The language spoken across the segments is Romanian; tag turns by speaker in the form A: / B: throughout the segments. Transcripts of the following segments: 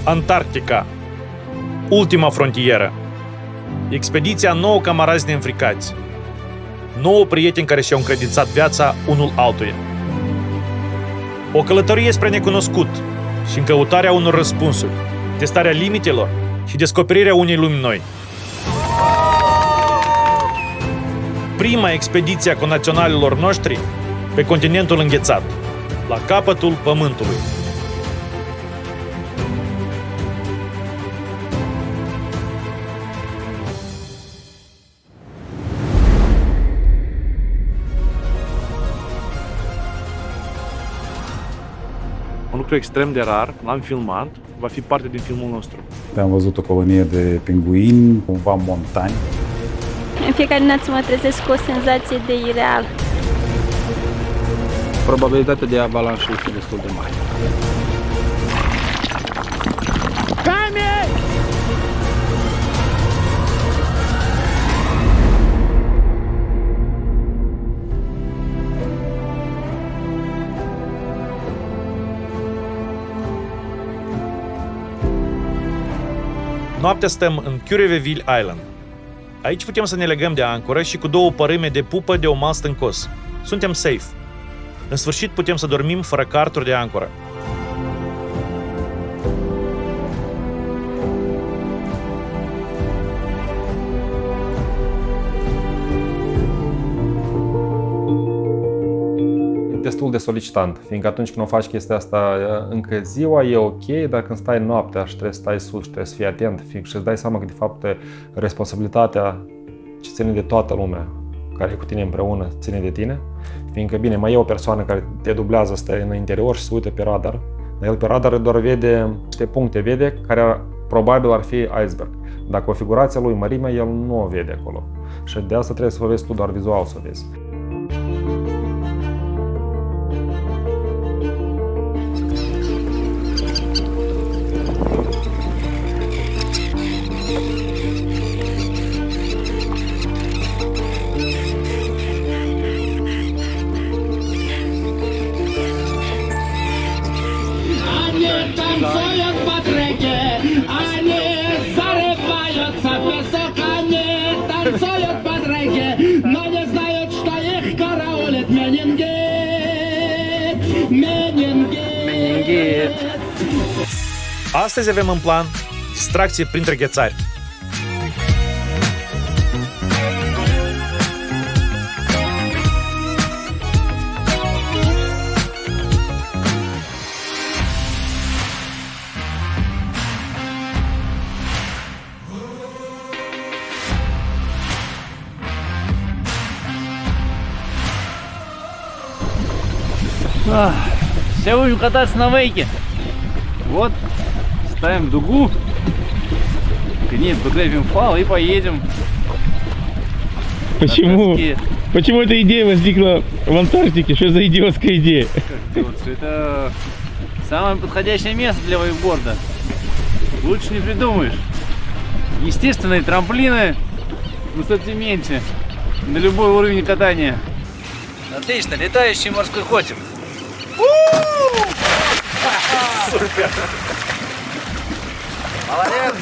A: Antarctica. Ultima frontieră. Expediția 9 camarazi neînfricați. 9 prieteni care și-au încredințat viața unul altuia. O călătorie spre necunoscut și în căutarea unor răspunsuri, testarea limitelor și descoperirea unei lumi noi. Prima expediție a conaționalilor noștri pe continentul înghețat, la capătul Pământului.
B: Un lucru extrem de rar, l-am filmat, va fi parte din filmul nostru.
C: Am văzut o colonie de pinguini, cumva montani.
D: În fiecare dimineață mă trezesc cu o senzație de ireal.
E: Probabilitatea de avalanșă este destul de mare.
A: Noaptea stăm în Cureveville Island. Aici putem să ne legăm de ancoră și cu 2 părâme de pupă de un mal stâncos. Suntem safe. În sfârșit putem să dormim fără carturi de ancoră.
F: Destul de solicitant, fiindcă atunci când o faci chestia asta încă ziua e ok, dar când stai noaptea și trebuie să stai sus, trebuie să fii atent, fiindcă și îți dai seama că de fapt responsabilitatea ce ține de toată lumea care e cu tine împreună ține de tine, fiindcă bine, mai e o persoană care te dublează, stă în interior și se uită pe radar, dar el pe radar doar vede niște puncte, vede care probabil ar fi iceberg. Dacă o figurație lui mărimea, el nu o vede acolo și de asta trebuie să o vezi tu doar vizual să o vezi.
A: Astăzi avem în plan distracție printre ghețari.
G: Все будем кататься на вейке. Вот, ставим дугу, гнет, закрепим фал и поедем.
H: Почему эта идея возникла в Антарктике? Что за идиотская идея?
G: Это самое подходящее место для вейкборда. Лучше не придумаешь. Естественные трамплины на сантиметре, на любой уровень катания. Отлично, летающий морской котик.
A: Супер!
G: Молодец!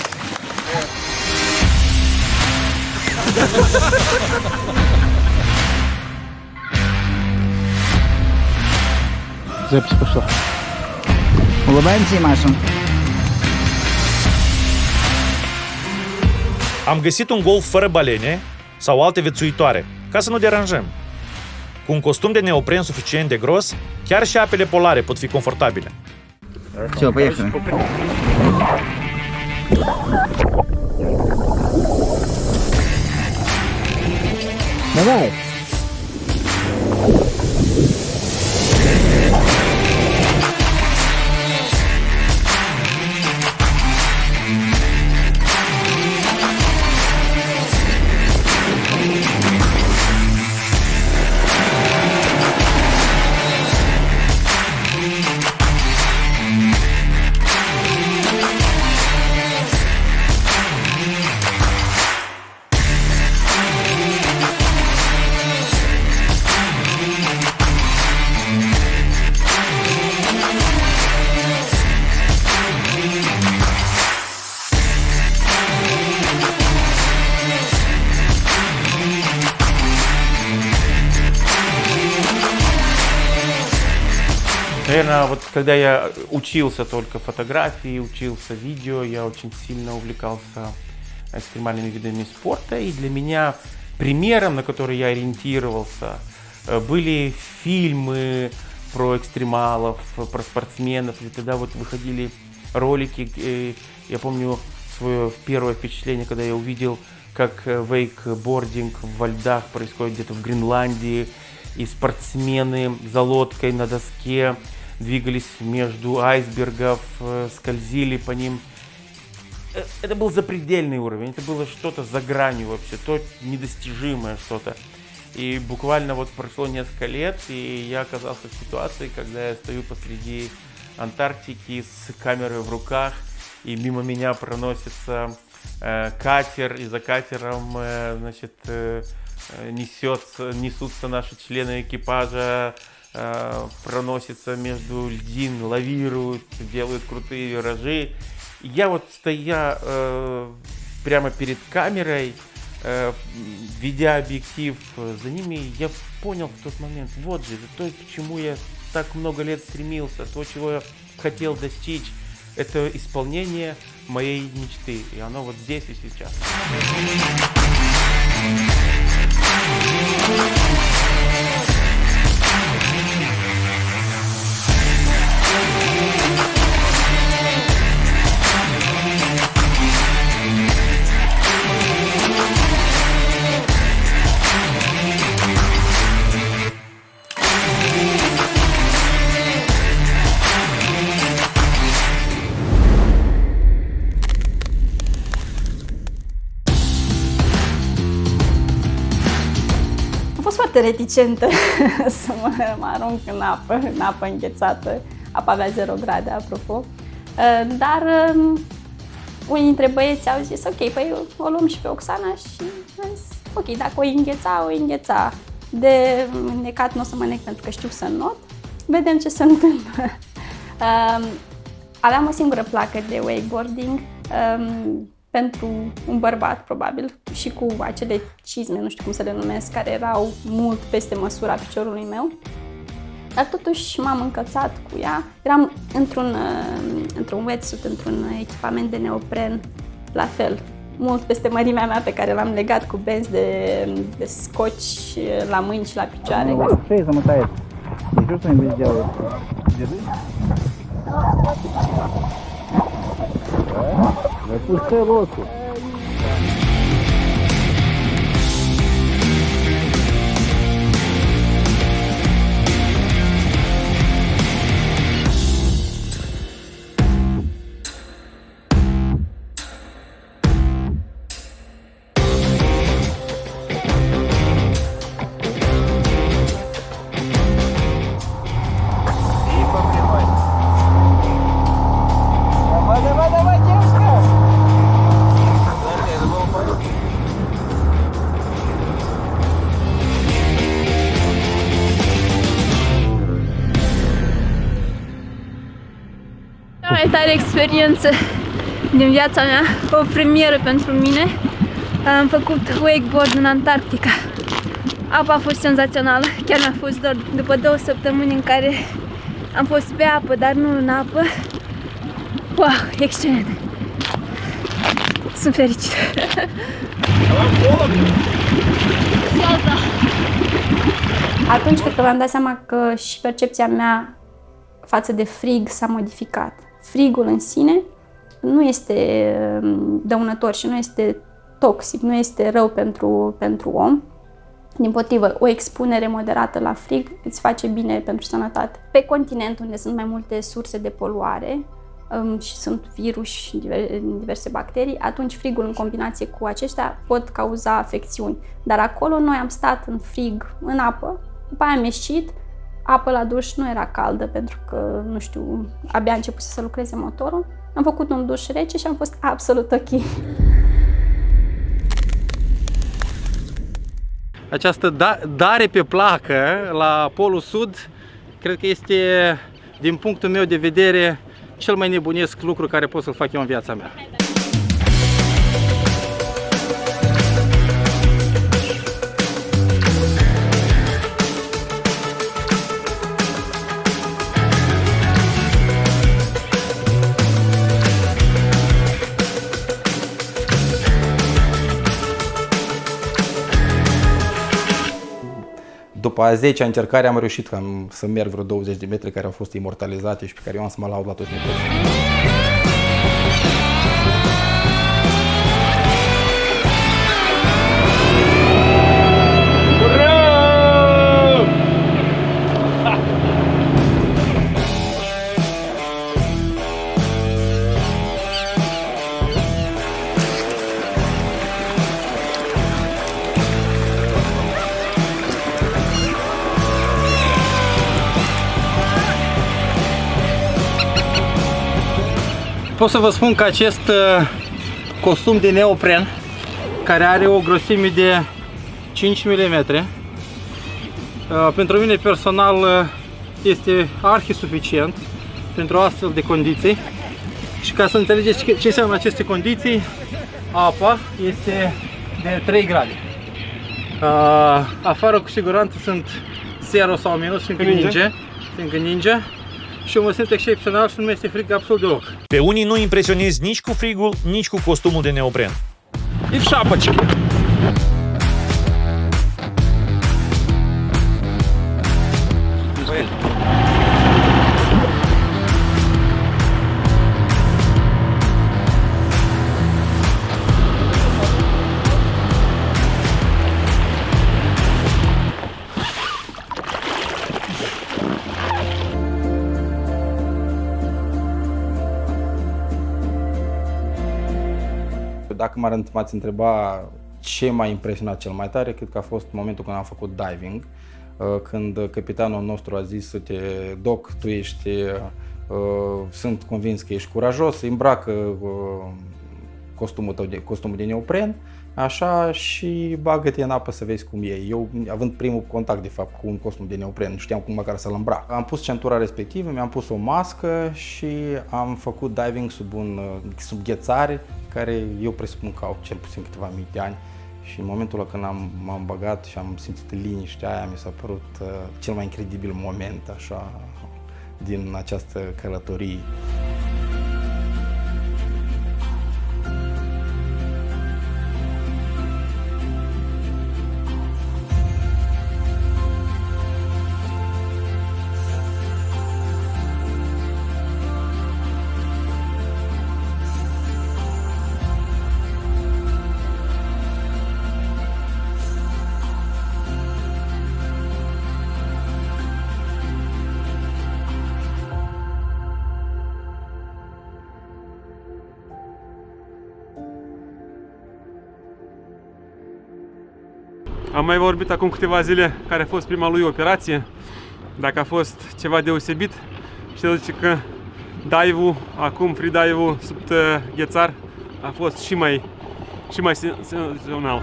H: Запись пошла.
I: Улыбаемся и машем.
A: Am găsit un golf fără balene sau alte viețuitoare, ca să nu deranjăm. Cu un costum de neopren suficient de gros, chiar și apele polare pot fi confortabile.
I: Все, поехали. Давай.
J: Наверное, вот когда я учился только фотографии, учился видео, я очень сильно увлекался экстремальными видами спорта. И для меня примером, на который я ориентировался, были фильмы про экстремалов, про спортсменов. И тогда вот выходили ролики. Я помню свое первое впечатление, когда я увидел, как вейкбординг во льдах происходит где-то в Гренландии. И спортсмены за лодкой на доске двигались между айсбергов, скользили по ним. Это был запредельный уровень, это было что-то за гранью вообще, то недостижимое что-то. И буквально вот прошло несколько лет, и я оказался в ситуации, когда я стою посреди Антарктики с камерой в руках, и мимо меня проносится катер, и за катером, значит, несутся наши члены экипажа, проносятся между льдин, лавируют, делают крутые виражи. И я вот стоя прямо перед камерой, ведя объектив за ними, я понял в тот момент, вот же, это то, к чему я так много лет стремился, то, чего я хотел достичь, это исполнение моей мечты, и оно вот здесь и сейчас.
D: Am fost foarte reticentă să mă arunc în apă înghețată. Apa avea 0 grade, apropo. Dar unii dintre băieți au zis, ok, păi o luăm și pe Oxana și am zis, ok, dacă o îngheța. De necat nu o să mă nec pentru că știu să not. Vedem ce se întâmplă. Aveam o singură placă de wakeboarding. Pentru un bărbat, probabil, și cu acele cizme, nu știu cum să le numesc, care erau mult peste măsura piciorului meu. Dar totuși m-am încălțat cu ea. Eram într-un wetsuit, într-un echipament de neopren, la fel, mult peste mărimea mea, pe care l-am legat cu benzi de scoci la mâini și la picioare.
I: Ce să mă taie? E jur să-mi vezi diavolul. Mai pus pe locul.
D: Cea mai tare experiență din viața mea, o premieră pentru mine. Am făcut wakeboard în Antarctica. Apa a fost senzațională, chiar mi-a fost dor după 2 săptămâni în care am fost pe apă, dar nu în apă. Wow, excelent! Sunt fericită! Atunci cred că mi-am dat seama că și percepția mea față de frig s-a modificat. Frigul în sine nu este dăunător și nu este toxic, nu este rău pentru om. Dimpotrivă, o expunere moderată la frig îți face bine pentru sănătate. Pe continent, unde sunt mai multe surse de poluare și sunt virus și diverse bacterii, atunci frigul în combinație cu aceștia pot cauza afecțiuni. Dar acolo noi am stat în frig, în apă, după aia am ieșit, apă la duș nu era caldă pentru că, nu știu, abia a început să lucreze motorul. Am făcut un duș rece și am fost absolut ok.
G: Această dare pe placă la Polul Sud, cred că este, din punctul meu de vedere, cel mai nebunesc lucru care pot să-l fac eu în viața mea.
E: după a 10-a încercare am reușit să merg vreo 20 de metri care au fost imortalizate și pe care eu am să mă laud la toți metrii.
G: Pot să vă spun că acest costum de neopren, care are o grosime de 5 mm, pentru mine personal este arhi suficient pentru astfel de condiții. Și ca să înțelegeți ce înseamnă aceste condiții, apa este de 3 grade. Afară cu siguranță sunt 0 sau minus, fiindcă ninge. Și eu mă simt excepțional și nu mi este frig absolut deloc.
A: Pe unii nu impresionezi nici cu frigul, nici cu costumul de neopren.
G: И в шапочке.
E: Dacă m-ați întreba ce m-a impresionat cel mai tare, cred că a fost momentul când am făcut diving, când capitanul nostru a zis: uite, Doc, tu ești, sunt convins că ești curajos, îmbracă costumul de neopren, așa, și bagă-te în apă să vezi cum e. Eu, având primul contact, de fapt, cu un costum de neopren, nu știam cum măcar să-l îmbrac. Am pus centura respectivă, mi-am pus o mască și am făcut diving sub ghețari, care eu presupun că au cel puțin câteva mii de ani. Și în momentul ăla când m-am băgat și am simțit liniștea aia, mi s-a părut cel mai incredibil moment așa din această călătorie.
K: Am mai vorbit acum câteva zile care a fost prima lui operație, dacă a fost ceva deosebit, și el zice că dive-ul, acum freedive-ul sub ghețar a fost și mai senzațional.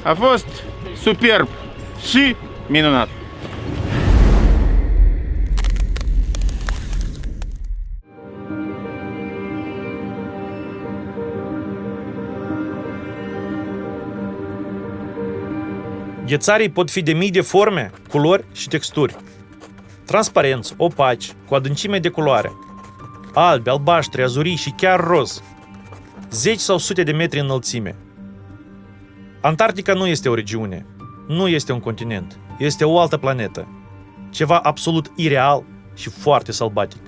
H: A fost superb și minunat.
A: Ghețarii pot fi de mii de forme, culori și texturi. Transparenți, opaci, cu adâncime de culoare. Albi, albaștri, azurii și chiar roz. 10 sau sute de metri înălțime. Antarctica nu este o regiune, nu este un continent, este o altă planetă. Ceva absolut ireal și foarte sălbatic.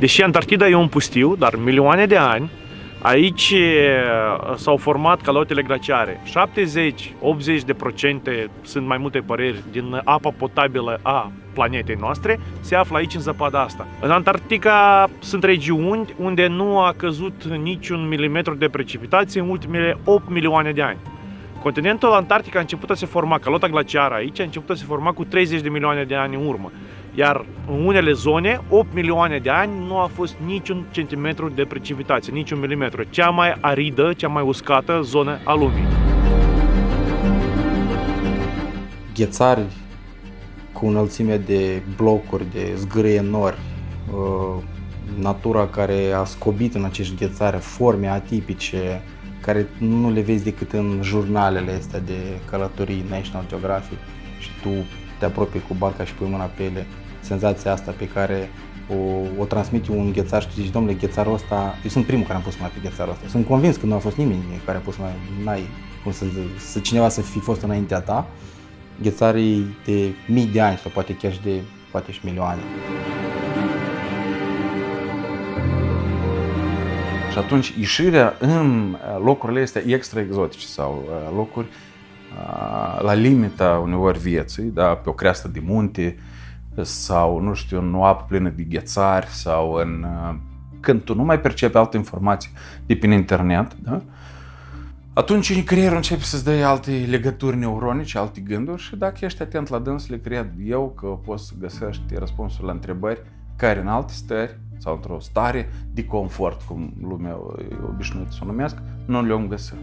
A: Deși Antarctida e un pustiu, dar milioane de ani, aici s-au format calotele glaciare. 70-80% sunt mai multe păreri din apa potabilă a planetei noastre se află aici în zăpada asta. În Antarctica sunt regiuni unde nu a căzut niciun milimetru de precipitație în ultimele 8 milioane de ani. Continentul Antarctic a început să se forma, calota glaciară aici a început să se forma cu 30 de milioane de ani în urmă. Iar în unele zone, 8 milioane de ani, nu a fost niciun centimetru de precipitație, niciun milimetru. Cea mai aridă, cea mai uscată zonă a lumii.
E: Ghețari cu înălțime de blocuri, de zgârie nori, natura care a scobit în acești ghețari forme atipice, care nu le vezi decât în jurnalele astea de călătorii National Geographic și tu te apropii cu barca și pui mâna pe ele. Senzația asta pe care o transmite un ghețar și tu zici, domnule, ghețarul ăsta, eu sunt primul care am pus mâna pe ghețarul ăsta. Sunt convins că nu a fost nimeni care a pus mâna, n-ai cum să cineva să fi fost înaintea ta. Ghețarii de mii de ani sau poate chiar și poate și milioane.
C: Și atunci ieșirea în locurile astea extra exotice sau locuri la limita uneori vieții, da, pe o creastă de munte sau, nu știu, în o apă plină de ghețari sau când tu nu mai percepi alte informații de pe internet, da? Atunci creierul începe să-ți dea alte legături neuronice, alte gânduri și dacă ești atent la dânsele, cred eu că poți să găsești răspunsuri la întrebări care în alte stări sau într-o stare de confort, cum lumea obișnuită să o numesc, nu le-om găsit.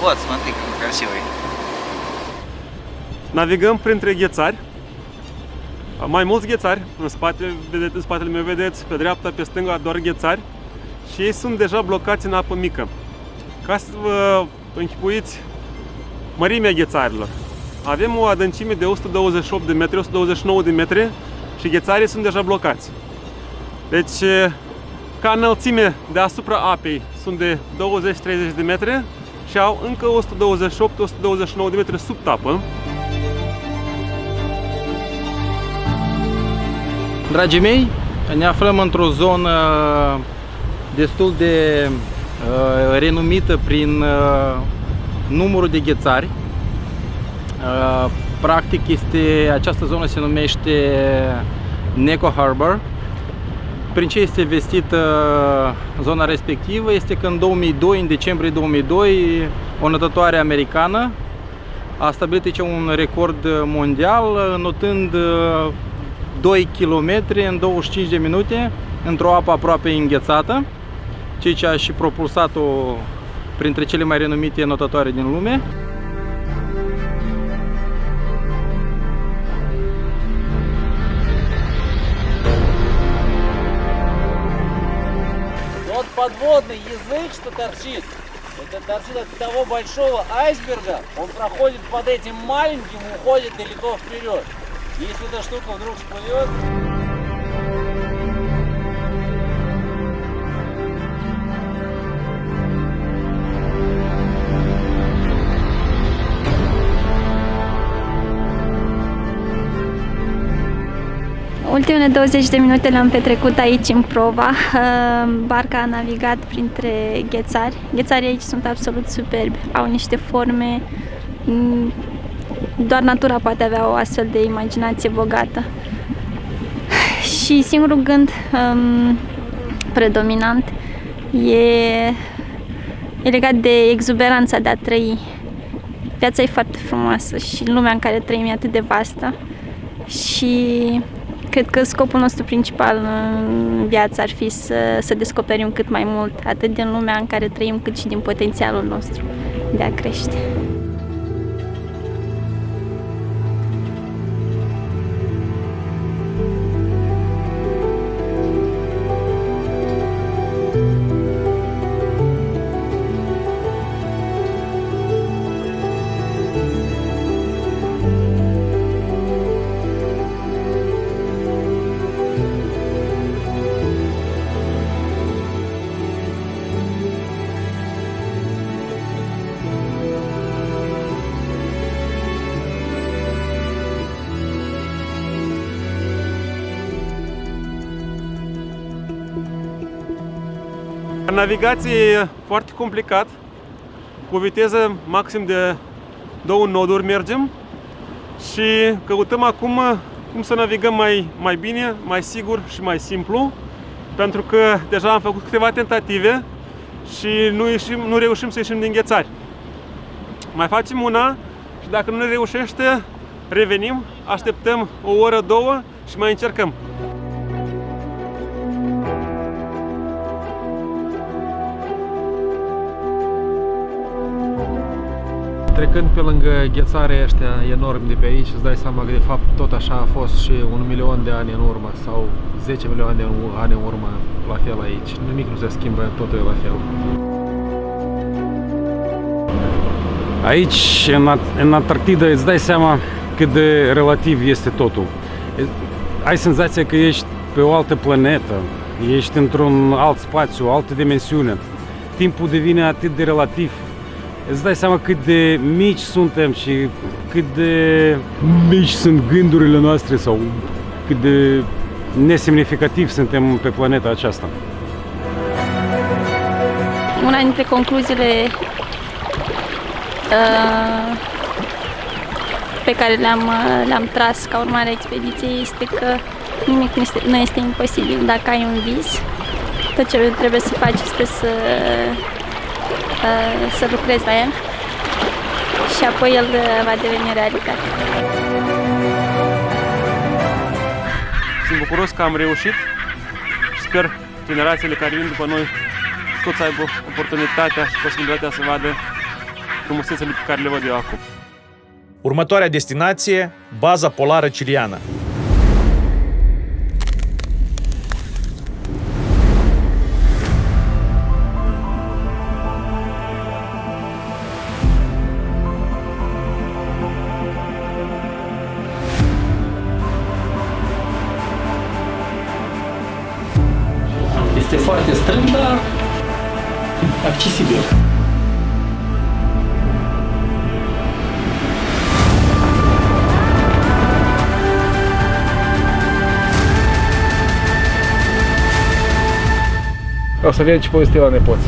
I: Вот, смотри, какой красивый.
K: Navigăm printre ghețari, mai mulți ghețari, în spatele meu vedeți, pe dreapta, pe stânga, doar ghețari și ei sunt deja blocați în apă mică. Ca să vă închipuiți mărimea ghețarilor, avem o adâncime de 128 de metri, 129 de metri și ghețarii sunt deja blocați. Deci, ca înălțime deasupra apei sunt de 20-30 de metri și au încă 128-129 de metri sub tapă.
G: Dragii mei, ne aflăm într-o zonă destul de renumită prin numărul de ghețari. Practic această zonă se numește Neko Harbor. Prin ce este vestită zona respectivă este că în 2002, în decembrie 2002, o nătătoare americană a stabilit aici un record mondial, înotând 2 km în 25 de minute într-o apă aproape înghețată, ceea ce a și propulsat-o printre cele mai renumite notătoare din lume.
L: Вот подводный язык, что торчит, это торчит от того большого айсберга, он проходит под этим маленьким и уходит далеко вперед. Если эта штука вдруг всплывет...
D: Ultimele 20 de minute le-am petrecut aici în Prova. Barca a navigat printre ghețari. Ghețarii aici sunt absolut superbi, au niște forme. Doar natura poate avea o astfel de imaginație bogată. Și singurul gând predominant e legat de exuberanța de a trăi Viața e foarte frumoasă și lumea în care trăim e atât de vastă și cred că scopul nostru principal în viață ar fi să descoperim cât mai mult, atât din lumea în care trăim, cât și din potențialul nostru de a crește.
K: Navigație e foarte complicat, cu viteză maxim de 2 noduri mergem și căutăm acum cum să navigăm mai bine, mai sigur și mai simplu, pentru că deja am făcut câteva tentative și nu reușim să ieșim din ghețari. Mai facem una și dacă nu ne reușește, revenim, așteptăm o oră, 2 și mai încercăm.
F: Trecând pe lângă ghețarii ăștia enormi de pe aici, îți dai seama că de fapt tot așa a fost și 1 milion de ani în urmă sau 10 milioane de ani în urmă, la fel aici. Nimic nu se schimbă, totul e la fel.
M: Aici, în Antarctida, îți dai seama cât de relativ este totul. Ai senzația că ești pe o altă planetă, ești într-un alt spațiu, o altă dimensiune. Timpul devine atât de relativ. Îți dai seama cât de mici suntem și cât de mici sunt gândurile noastre sau cât de nesemnificativ suntem pe planeta aceasta.
D: Una dintre concluziile pe care le-am tras ca urmare a expediției este că nimic nu este imposibil dacă ai un vis. Tot ce trebuie să faci este să lucrezi la el și apoi el va deveni realitate.
K: Sunt bucuros că am reușit și sper generațiile care vin după noi tot să aibă oportunitatea și posibilitatea să vadă frumusețele pe care le văd eu acum.
A: Următoarea destinație, baza polară ciliană.
G: Este foarte strâmb, dar accesibil.
F: O să vedem ce povesti la nepoți.